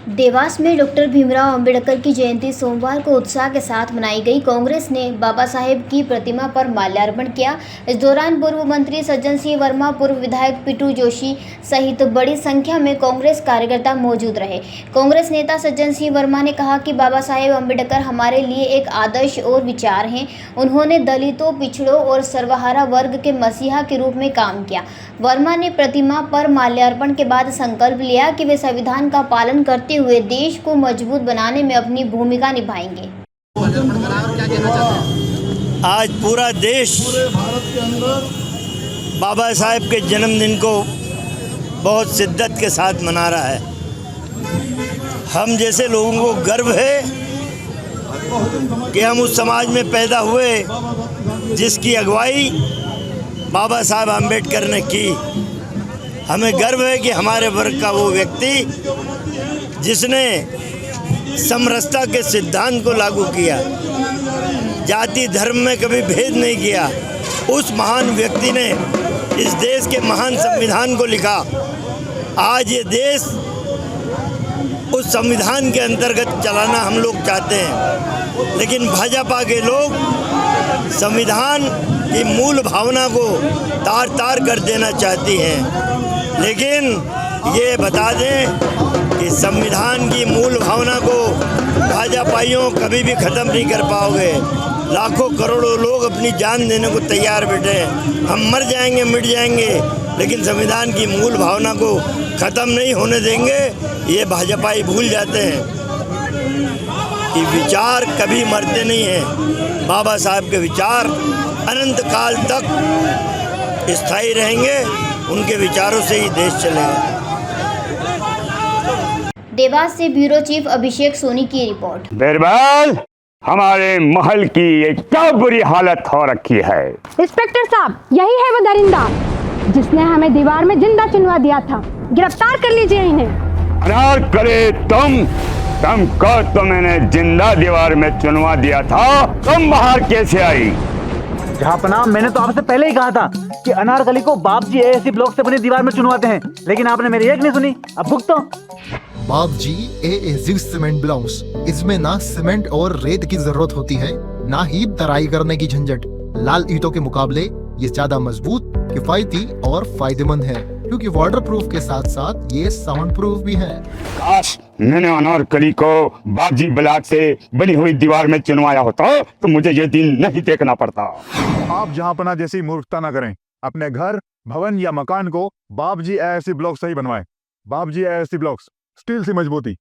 देवास में डॉक्टर भीमराव अंबेडकर की जयंती सोमवार को उत्साह के साथ मनाई गई। कांग्रेस ने बाबा साहेब की प्रतिमा पर माल्यार्पण किया। इस दौरान पूर्व मंत्री सज्जन सिंह वर्मा, पूर्व विधायक पिटू जोशी सहित बड़ी संख्या में कांग्रेस कार्यकर्ता मौजूद रहे। कांग्रेस नेता सज्जन सिंह वर्मा ने कहा कि बाबा साहेब अंबेडकर हमारे लिए एक आदर्श और विचार हैं। उन्होंने दलितों, पिछड़ों और सर्वहारा वर्ग के मसीहा के रूप में काम किया। वर्मा ने प्रतिमा पर माल्यार्पण के बाद संकल्प लिया कि वे संविधान का पालन करते हुए देश को मजबूत बनाने में अपनी भूमिका निभाएंगे। आज पूरा देश बाबा साहेब के जन्मदिन को बहुत शिद्दत के साथ मना रहा है। हम जैसे लोगों को गर्व है कि हम उस समाज में पैदा हुए जिसकी अगुवाई बाबा साहेब अम्बेडकर ने की। हमें गर्व है कि हमारे वर्ग का वो व्यक्ति जिसने समरसता के सिद्धांत को लागू किया, जाति धर्म में कभी भेद नहीं किया, उस महान व्यक्ति ने इस देश के महान संविधान को लिखा। आज ये देश उस संविधान के अंतर्गत चलाना हम लोग चाहते हैं, लेकिन भाजपा के लोग संविधान की मूल भावना को तार तार कर देना चाहती हैं। लेकिन ये बता दें कि संविधान की मूल भावना को भाजपाइयों कभी भी ख़त्म नहीं कर पाओगे। लाखों करोड़ों लोग अपनी जान देने को तैयार बैठे हैं। हम मर जाएंगे, मिट जाएंगे, लेकिन संविधान की मूल भावना को ख़त्म नहीं होने देंगे। ये भाजपाई भूल जाते हैं कि विचार कभी मरते नहीं हैं। बाबा साहब के विचार अनंत काल तक स्थायी रहेंगे। उनके विचारों से ही देश चलेगा। देवास से ब्यूरो चीफ अभिषेक सोनी की रिपोर्ट। बिरबल, हमारे महल की ये क्या बुरी हालत हो रखी है। इंस्पेक्टर साहब, यही है वो दरिंदा जिसने हमें दीवार में जिंदा चुनवा दिया था। गिरफ्तार कर लीजिए इन्हें। अनार करे तुमको तो मैंने जिंदा दीवार में चुनवा दिया था, तुम बाहर कैसे आई? जहापना, मैंने तो आपसे पहले ही कहा था कि अनारकली को बाप जी एएससी ब्लॉक से अपनी दीवार में चुनवाते हैं, लेकिन आपने मेरी एक नहीं सुनी। अब भुगतो। बाप जी एएससी सीमेंट ब्लॉक्स, इसमें ना सीमेंट और रेत की जरूरत होती है, ना ही तराई करने की झंझट। लाल ईंटों के मुकाबले ये ज्यादा मजबूत, किफायती और फायदेमंद है, क्योंकि वाटर प्रूफ के साथ साथ ये साउंड प्रूफ भी है। काश मैंने अनारकली को बापजी ब्लॉक से बनी हुई दीवार में चुनवाया होता तो मुझे ये दिन नहीं देखना पड़ता। आप जहांपना जैसी मूर्खता न करें। अपने घर, भवन या मकान को बाप जी एएससी ब्लॉक से ही बनवाएं। बाप जी एएससी ब्लॉक्स, स्टील से मजबूती।